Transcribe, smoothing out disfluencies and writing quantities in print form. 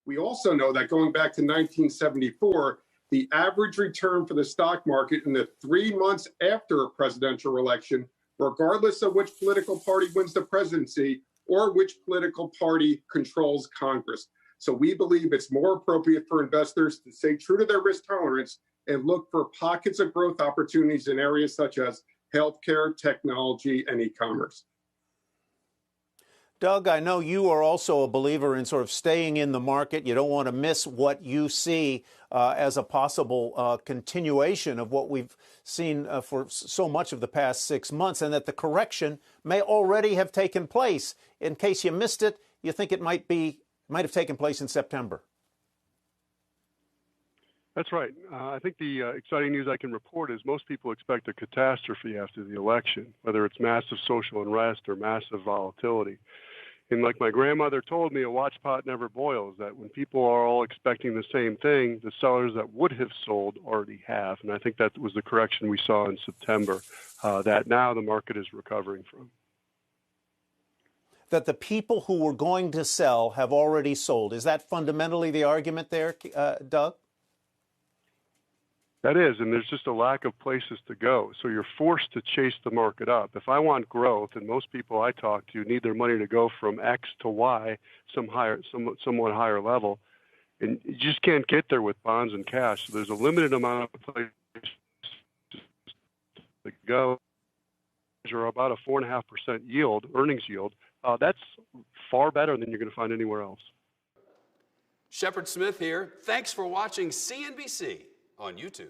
We also know that going back to 1974, the average return for the stock market in the 3 months after a presidential election, regardless of which political party wins the presidency or which political party controls Congress. So we believe it's more appropriate for investors to stay true to their risk tolerance and look for pockets of growth opportunities in areas such as healthcare, technology, and e-commerce. Doug, I know you are also a believer in sort of staying in the market. You don't want to miss what you see as a possible continuation of what we've seen for so much of the past 6 months, and that the correction may already have taken place. In case you missed it, you think it might have taken place in September. That's right. I think the exciting news I can report is most people expect a catastrophe after the election, whether it's massive social unrest or massive volatility. And like my grandmother told me, a watch pot never boils, that when people are all expecting the same thing, the sellers that would have sold already have. And I think that was the correction we saw in September, that now the market is recovering from. That the people who were going to sell have already sold. Is that fundamentally the argument there, Doug? That is, and there's just a lack of places to go. So you're forced to chase the market up. If I want growth, and most people I talk to need their money to go from X to Y, somewhat higher level, and you just can't get there with bonds and cash. So there's a limited amount of places to go. Or about a 4.5% yield, earnings yield. That's far better than you're going to find anywhere else. Shepard Smith here. Thanks for watching CNBC on YouTube.